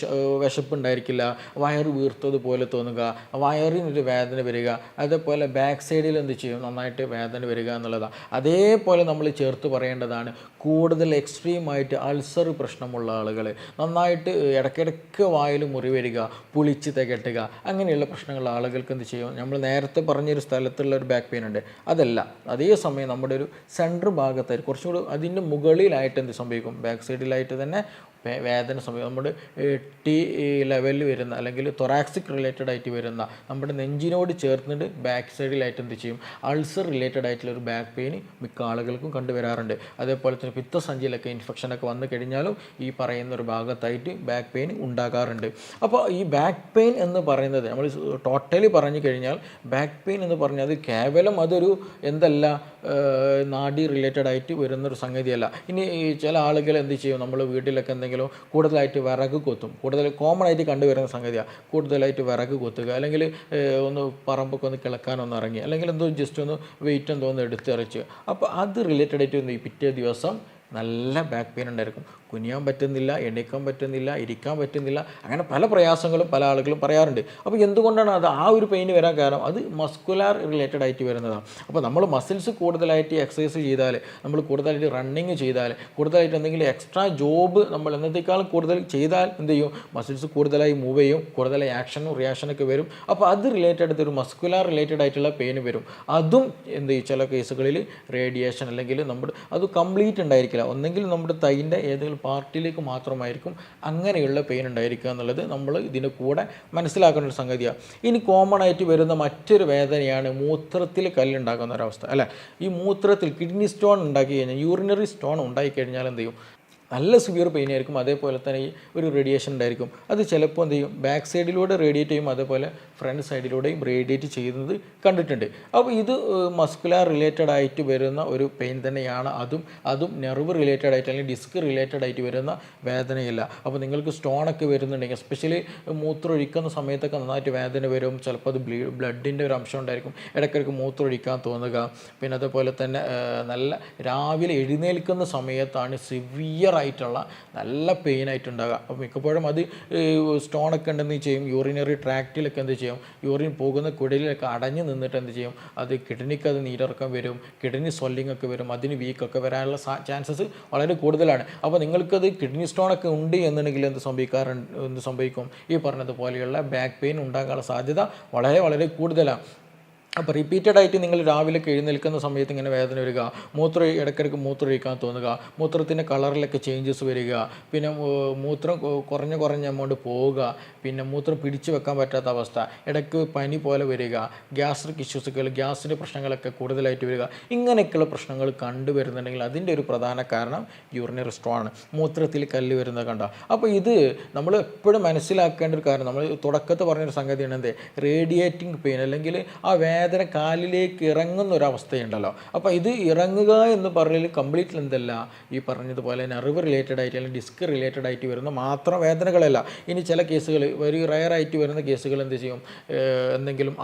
വിശപ്പ് ഉണ്ടായിരിക്കില്ല, വയറ് വീർത്തതുപോലെ തോന്നുക, വയറിനൊരു വേദന വരിക, അതേപോലെ ബാക്ക് സൈഡിൽ എന്ത് ചെയ്യും, നന്നായിട്ട് വേദന വരിക എന്നുള്ളതാണ്. അതേപോലെ നമ്മൾ ചേർത്ത് പറയേണ്ടതാണ് കൂടുതൽ എക്സ്ട്രീമായിട്ട് അൾസർ പ്രശ്നമുള്ള ആളുകൾ, നന്നായിട്ട് ഇടയ്ക്കിടയ്ക്ക് വായിൽ മുറി വരിക, പുളിച്ച് തികട്ടുക, അങ്ങനെയുള്ള പ്രശ്നങ്ങളുള്ള ആളുകൾക്ക് എന്ത് ചെയ്യും, നമ്മൾ നേരത്തെ പറഞ്ഞൊരു സ്ഥലത്തുള്ള ഒരു ബാക്ക് പെയിൻ ഉണ്ട്, അതല്ല, അതേസമയം നമ്മുടെ ഒരു സെൻറ്റർ ഭാഗത്തായിട്ട് കുറച്ചുകൂടി അതിൻ്റെ മുകളിലായിട്ട് എന്ത് സംഭവിക്കും, ബാക്ക് സൈഡിലായിട്ട് തന്നെ വേദന സംഭവിക്കും. നമ്മുടെ ടി ലെവലിൽ വരുന്ന അല്ലെങ്കിൽ തൊറാക്സിക് റിലേറ്റഡ് ആയിട്ട് വരുന്ന നമ്മുടെ നെഞ്ചിനോട് ചേർന്നിട്ട് ബാക്ക് സൈഡിലായിട്ട് എന്ത് ചെയ്യും, അൾസർ റിലേറ്റഡ് ആയിട്ടുള്ള ഒരു ബാക്ക് പെയിൻ മിക്ക ആളുകൾക്കും കണ്ടുവരാറുണ്ട്. അതേപോലെ തന്നെ പിത്തസഞ്ചിയിലൊക്കെ ഇൻഫെക്ഷനൊക്കെ വന്നു കഴിഞ്ഞാലും ഈ പറയുന്ന ഒരു ഭാഗത്തായിട്ട് ബാക്ക് പെയിൻ ഉണ്ടാകാറുണ്ട്. അപ്പോൾ ഈ ബാക്ക് പെയിൻ എന്ന് പറയുന്നത് നമ്മൾ ടോട്ടലി പറഞ്ഞു കഴിഞ്ഞാൽ ബാക്ക് പെയിൻ എന്ന് പറഞ്ഞാൽ കേവലം അതൊരു എന്തല്ല നാഡി റിലേറ്റഡ് ആയിട്ട് വരുന്നൊരു സംഗതിയല്ല. ഇനി ചില ആളുകൾ എന്ത് ചെയ്യും, നമ്മൾ വീട്ടിലൊക്കെ എന്തെങ്കിലും കൂടുതലായിട്ട് വിറക് കൊത്തും, കൂടുതൽ കോമൺ ആയിട്ട് കണ്ടുവരുന്ന സംഗതിയാണ്, കൂടുതലായിട്ട് വിറക് കൊത്തുക, അല്ലെങ്കിൽ ഒന്ന് പറമ്പൊക്കെ ഒന്ന് കിളക്കാനൊന്ന് ഇറങ്ങി, അല്ലെങ്കിൽ എന്തോ ജസ്റ്റ് ഒന്ന് വെയിറ്റ് എന്തോ ഒന്ന് എടുത്തെറിച്ച്, അപ്പോൾ അത് റിലേറ്റഡ് ആയിട്ട് ഈ പിറ്റേ ദിവസം നല്ല ബാക്ക് പെയിൻ ഉണ്ടായിരിക്കും. കുനിയാൻ പറ്റുന്നില്ല, എണീക്കാൻ പറ്റുന്നില്ല, ഇരിക്കാൻ പറ്റുന്നില്ല, അങ്ങനെ പല പ്രയാസങ്ങളും പല ആളുകളും പറയാറുണ്ട്. അപ്പോൾ എന്തുകൊണ്ടാണ് അത് ആ ഒരു പെയിൻ വരാൻ കാരണം, അത് മസ്കുലാർ റിലേറ്റഡ് ആയിട്ട് വരുന്നതാണ്. അപ്പോൾ നമ്മൾ മസിൽസ് കൂടുതലായിട്ട് എക്സസൈസ് ചെയ്താൽ, നമ്മൾ കൂടുതലായിട്ട് റണ്ണിങ് ചെയ്താൽ, കൂടുതലായിട്ട് എന്തെങ്കിലും എക്സ്ട്രാ ജോബ് നമ്മൾ എന്നത്തേക്കാളും കൂടുതൽ ചെയ്താൽ എന്ത് ചെയ്യും, മസിൽസ് കൂടുതലായി മൂവ് ചെയ്യും, കൂടുതലായി ആക്ഷനും റിയാക്ഷനൊക്കെ വരും. അപ്പോൾ അത് റിലേറ്റഡ് ഒരു മസ്കുലാർ റിലേറ്റഡ് ആയിട്ടുള്ള പെയിൻ വരും. അതും എന്ത് ചെയ്യും, ചില കേസുകളിൽ റേഡിയേഷൻ അല്ലെങ്കിൽ നമ്മുടെ അത് കംപ്ലീറ്റ് ഉണ്ടായിരിക്കില്ല, ഒന്നെങ്കിൽ നമ്മുടെ തൈൻ്റെ ഏതെങ്കിലും പാർട്ടിലേക്ക് മാത്രമായിരിക്കും അങ്ങനെയുള്ള പെയിൻ ഉണ്ടായിരിക്കുക എന്നുള്ളത് നമ്മൾ ഇതിന് കൂടെ മനസ്സിലാക്കുന്ന ഒരു സംഗതിയാണ്. ഇനി കോമൺ ആയിട്ട് വരുന്ന മറ്റൊരു വേദനയാണ് മൂത്രത്തിൽ കല്ലുണ്ടാക്കുന്ന ഒരവസ്ഥ, അല്ലേ. ഈ മൂത്രത്തിൽ കിഡ്നി സ്റ്റോൺ ഉണ്ടാക്കി കഴിഞ്ഞാൽ, യൂറിനറി സ്റ്റോൺ ഉണ്ടായിക്കഴിഞ്ഞാൽ എന്ത് ചെയ്യും, നല്ല സിവിയർ പെയിൻ ആയിരിക്കും. അതേപോലെ തന്നെ ഈ ഒരു റേഡിയേഷൻ ഉണ്ടായിരിക്കും. അത് ചിലപ്പോൾ എന്ത് ചെയ്യും, ബാക്ക് സൈഡിലൂടെ റേഡിയേറ്റ് ചെയ്യും, അതേപോലെ ഫ്രണ്ട് സൈഡിലൂടെയും റേഡിയേറ്റ് ചെയ്യുന്നത് കണ്ടിട്ടുണ്ട്. അപ്പോൾ ഇത് മസ്കുലാർ റിലേറ്റഡ് ആയിട്ട് വരുന്ന ഒരു പെയിൻ തന്നെയാണ്. അതും നെർവ് റിലേറ്റഡ് ആയിട്ട് അല്ലെങ്കിൽ ഡിസ്ക് റിലേറ്റഡ് ആയിട്ട് വരുന്ന വേദനയില്ല. അപ്പോൾ നിങ്ങൾക്ക് സ്റ്റോണൊക്കെ വരുന്നുണ്ടെങ്കിൽ, എസ്പെഷ്യലി മൂത്രം ഒഴിക്കുന്ന സമയത്തൊക്കെ നന്നായിട്ട് വേദന വരും. ചിലപ്പോൾ അത് ബ്ലഡിൻ്റെ ഒരു അംശം ഉണ്ടായിരിക്കും, ഇടയ്ക്കിടയ്ക്ക് മൂത്രം ഒഴിക്കാൻ തോന്നുക. പിന്നെ അതേപോലെ തന്നെ നല്ല രാവിലെ എഴുന്നേൽക്കുന്ന സമയത്താണ് സിവിയർ ആയിട്ടുള്ള നല്ല പെയിൻ ആയിട്ടുണ്ടാകുക. അപ്പോൾ മിക്കപ്പോഴും അത് സ്റ്റോണൊക്കെ ഉണ്ടെന്ന് ചെയ്യും, യൂറിനറി ട്രാക്റ്റിലൊക്കെ എന്ത് ചെയ്യും, യൂറിൻ പോകുന്ന കുടലിലൊക്കെ അടഞ്ഞു നിന്നിട്ട് എന്ത് ചെയ്യും, അത് കിഡ്നിക്ക് അത് നീരിറക്കം വരും, കിഡ്നി സ്വെല്ലിംഗ് ഒക്കെ വരും, അതിന് വീക്കൊക്കെ വരാനുള്ള ചാൻസസ് വളരെ കൂടുതലാണ്. അപ്പോൾ നിങ്ങൾക്കത് കിഡ്നി സ്റ്റോണൊക്കെ ഉണ്ട് എന്നുണ്ടെങ്കിൽ എന്ത് സംഭവിക്കും, ഈ പറഞ്ഞതുപോലെയുള്ള ബാക്ക് പെയിൻ ഉണ്ടാകാനുള്ള സാധ്യത വളരെ വളരെ കൂടുതലാണ്. അപ്പോൾ റിപ്പീറ്റഡ് ആയിട്ട് നിങ്ങൾ രാവിലെ എഴുന്നേൽക്കുന്ന സമയത്ത് ഇങ്ങനെ വേദന വരിക, ഇടയ്ക്കിടയ്ക്ക് മൂത്രം ഒഴിക്കാൻ തോന്നുക, മൂത്രത്തിൻ്റെ കളറിലൊക്കെ ചേഞ്ചസ് വരിക, പിന്നെ മൂത്രം കുറഞ്ഞ എമൗണ്ട് പോവുക, പിന്നെ മൂത്രം പിടിച്ചു വെക്കാൻ പറ്റാത്ത അവസ്ഥ, ഇടയ്ക്ക് പനി പോലെ വരിക, ഗ്യാസ്ട്രിക് ഇഷ്യൂസുകൾ, ഗ്യാസിൻ്റെ പ്രശ്നങ്ങളൊക്കെ കൂടുതലായിട്ട് വരിക, ഇങ്ങനെയൊക്കെയുള്ള പ്രശ്നങ്ങൾ കണ്ടുവരുന്നുണ്ടെങ്കിൽ അതിൻ്റെ ഒരു പ്രധാന കാരണം യൂറിനറി സ്റ്റോൺ ആണ്, മൂത്രത്തിൽ കല്ല് വരുന്നത് കണ്ടോ. അപ്പോൾ ഇത് നമ്മൾ എപ്പോഴും മനസ്സിലാക്കേണ്ട ഒരു കാര്യം, നമ്മൾ തുടക്കത്ത് പറഞ്ഞൊരു സംഗതിയാണ് എന്ത്, റേഡിയേറ്റിംഗ് പെയിൻ അല്ലെങ്കിൽ ആ വേദന കാലിലേക്ക് ഇറങ്ങുന്ന ഒരവസ്ഥയുണ്ടല്ലോ. അപ്പോൾ ഇത് ഇറങ്ങുക എന്ന് പറഞ്ഞാൽ കംപ്ലീറ്റ്ലി എന്തല്ല, ഈ പറഞ്ഞതുപോലെ നെർവ് റിലേറ്റഡ് ആയിട്ട് അല്ലെങ്കിൽ ഡിസ്ക് റിലേറ്റഡ് ആയിട്ട് വരുന്ന മാത്രം വേദനകളല്ല. ഇനി ചില കേസുകൾ വെരി റയർ ആയിട്ട് വരുന്ന കേസുകൾ എന്ത് ചെയ്യും, എന്തെങ്കിലും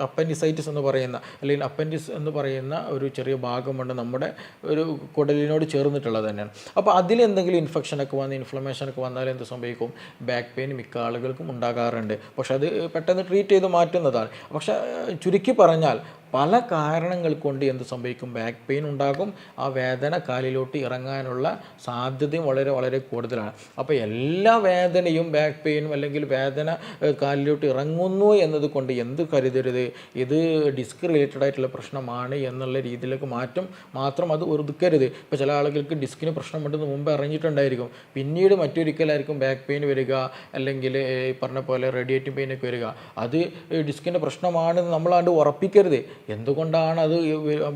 അപ്പൻഡിസൈറ്റിസ് എന്ന് പറയുന്ന അല്ലെങ്കിൽ അപ്പൻഡിസ് എന്ന് പറയുന്ന ഒരു ചെറിയ ഭാഗമുണ്ട് നമ്മുടെ ഒരു കുടലിനോട് ചേർന്നിട്ടുള്ളത് തന്നെയാണ്. അപ്പോൾ അതിലെന്തെങ്കിലും ഇൻഫെക്ഷനൊക്കെ വന്ന് ഇൻഫ്ലമേഷനൊക്കെ വന്നാൽ എന്ത് സംഭവിക്കും, ബാക്ക് പെയിൻ മിക്ക ആളുകൾക്കും ഉണ്ടാകാറുണ്ട്. പക്ഷെ അത് പെട്ടെന്ന് ട്രീറ്റ് ചെയ്ത് മാറ്റുന്നതാണ്. പക്ഷെ ചുരുക്കി പറഞ്ഞാൽ പല കാരണങ്ങൾ കൊണ്ട് എന്ത് സംഭവിക്കും, ബാക്ക് പെയിൻ ഉണ്ടാകും, ആ വേദന കാലിലോട്ട് ഇറങ്ങാനുള്ള സാധ്യതയും വളരെ വളരെ കൂടുതലാണ്. അപ്പോൾ എല്ലാ വേദനയും ബാക്ക് പെയിനും അല്ലെങ്കിൽ വേദന കാലിലോട്ട് ഇറങ്ങുന്നു എന്നതുകൊണ്ട് എന്ത് കരുതരുത്, ഇത് ഡിസ്ക് റിലേറ്റഡ് ആയിട്ടുള്ള പ്രശ്നമാണ് എന്നുള്ള രീതിയിലേക്ക് മാത്രം അത് ഒതുക്കരുത്. ഇപ്പോൾ ചില ആളുകൾക്ക് ഡിസ്കിന് പ്രശ്നമുണ്ടെന്ന് മുമ്പ് അറിഞ്ഞിട്ടുണ്ടായിരിക്കും, പിന്നീട് മറ്റൊരിക്കലായിരിക്കും ബാക്ക് പെയിൻ വരിക, അല്ലെങ്കിൽ പറഞ്ഞ പോലെ റേഡിയേറ്റിംഗ് പെയിനൊക്കെ വരിക. അത് ഡിസ്കിൻ്റെ പ്രശ്നമാണെന്ന് നമ്മളാണ്ട് ഉറപ്പിക്കരുത്. എന്തുകൊണ്ടാണ് അത്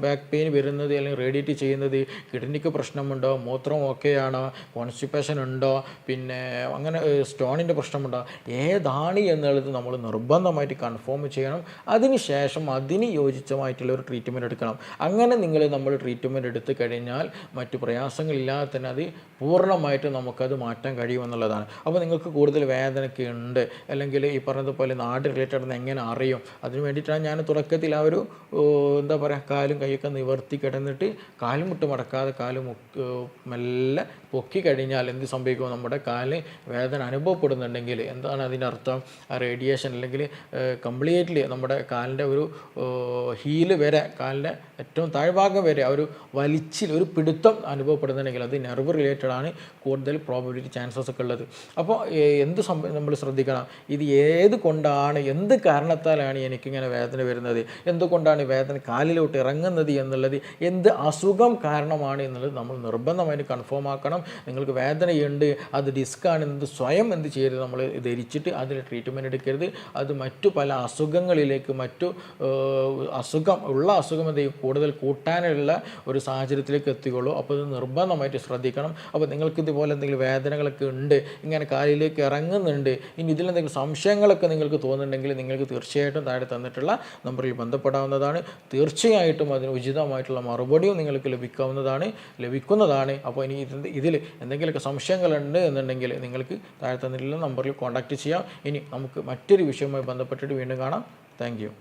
ബാക്ക് പെയിൻ വരുന്നത്, അല്ലെങ്കിൽ റേഡിയേറ്റ് ചെയ്യുന്നത്, കിഡ്നിക്ക് പ്രശ്നമുണ്ടോ, മൂത്രം ഓക്കെയാണോ, കോൺസ്റ്റിപ്പേഷൻ ഉണ്ടോ, പിന്നെ അങ്ങനെ സ്റ്റോണിൻ്റെ പ്രശ്നമുണ്ടോ, ഏതാണ് എന്നുള്ളത് നമ്മൾ നിർബന്ധമായിട്ട് കൺഫേം ചെയ്യണം. അതിനുശേഷം അതിന് യോജിച്ചമായിട്ടുള്ള ഒരു ട്രീറ്റ്മെൻറ്റ് എടുക്കണം. അങ്ങനെ നമ്മൾ ട്രീറ്റ്മെൻറ്റ് എടുത്തു കഴിഞ്ഞാൽ മറ്റു പ്രയാസങ്ങളില്ലാതെ തന്നെ അത് പൂർണ്ണമായിട്ട് നമുക്കത് മാറ്റാൻ കഴിയുമെന്നുള്ളതാണ്. അപ്പോൾ നിങ്ങൾക്ക് കൂടുതൽ വേദനയൊക്കെ ഉണ്ട്, അല്ലെങ്കിൽ ഈ പറഞ്ഞതുപോലെ നാട് റിലേറ്റഡ് എങ്ങനെ അറിയും, അതിന് വേണ്ടിയിട്ടാണ് ഞാൻ തുടക്കത്തിൽ ആ ഒരു എന്താ പറയുക, കാലും കൈയൊക്കെ നിവർത്തി കിടന്നിട്ട് കാലും മുട്ട് മടക്കാതെ മെല്ലെ പൊക്കി കഴിഞ്ഞാൽ എന്ത് സംഭവിക്കും, നമ്മുടെ കാലിന് വേദന അനുഭവപ്പെടുന്നുണ്ടെങ്കിൽ എന്താണ് അതിൻ്റെ അർത്ഥം, ആ റേഡിയേഷൻ അല്ലെങ്കിൽ കംപ്ലീറ്റ്ലി നമ്മുടെ കാലിൻ്റെ ഒരു ഹീല് വരെ, കാലിൻ്റെ ഏറ്റവും താഴ്ഭാഗം വരെ ഒരു ഒരു പിടുത്തം അനുഭവപ്പെടുന്നുണ്ടെങ്കിൽ അത് നെർവ് റിലേറ്റഡ് ആണ് കൂടുതൽ പ്രോബബിലിറ്റി ചാൻസസ് ഒക്കെ ഉള്ളത്. അപ്പോൾ നമ്മൾ ശ്രദ്ധിക്കണം, ഇത് ഏത് കൊണ്ടാണ്, എന്ത് കാരണത്താലാണ് എനിക്കിങ്ങനെ വേദന വരുന്നത്, എന്തുകൊണ്ടാണ് വേദന കാലിലോട്ട് ഇറങ്ങുന്നത് എന്നുള്ളത്, എന്ത് അസുഖം കാരണമാണ് എന്നുള്ളത് നമ്മൾ നിർബന്ധമായിട്ട് കൺഫേം ആക്കണം. നിങ്ങൾക്ക് വേദനയുണ്ട്, അത് ഡിസ്ക്കാണ് എന്നത് സ്വയം എന്ത് ചെയ്യരുത്, നമ്മൾ ധരിച്ചിട്ട് അതിൽ ട്രീറ്റ്മെൻറ്റ് എടുക്കരുത്. അത് മറ്റു പല അസുഖങ്ങളിലേക്ക്, മറ്റു അസുഖം എന്ത് കൂടുതൽ കൂട്ടാനുള്ള ഒരു സാഹചര്യത്തിലേക്ക് എത്തിക്കുള്ളൂ. അപ്പോൾ ഇത് നിർബന്ധമായിട്ട് ശ്രദ്ധിക്കണം. അപ്പോൾ നിങ്ങൾക്ക് ഇതുപോലെ എന്തെങ്കിലും വേദനകളൊക്കെ ഉണ്ട്, ഇങ്ങനെ കാലിലേക്ക് ഇറങ്ങുന്നുണ്ട്, ഇനി ഇതിലെന്തെങ്കിലും സംശയങ്ങളൊക്കെ നിങ്ങൾക്ക് തോന്നുന്നുണ്ടെങ്കിൽ നിങ്ങൾക്ക് തീർച്ചയായിട്ടും താഴെ തന്നിട്ടുള്ള നമ്പറിൽ ബന്ധപ്പെടാവുന്നതാണ്. തീർച്ചയായിട്ടും അതിന് ഉചിതമായിട്ടുള്ള മറുപടിയും നിങ്ങൾക്ക് ലഭിക്കുന്നതാണ്. അപ്പോൾ ഇനി ഇതിൽ എന്തെങ്കിലുമൊക്കെ സംശയങ്ങളുണ്ട് എന്നുണ്ടെങ്കിൽ നിങ്ങൾക്ക് താഴെ തന്നിട്ടുള്ള നമ്പറിൽ കോൺടാക്റ്റ് ചെയ്യാം. ഇനി നമുക്ക് മറ്റൊരു വിഷയവുമായി ബന്ധപ്പെട്ടിട്ട് വീണ്ടും കാണാം. Thank you.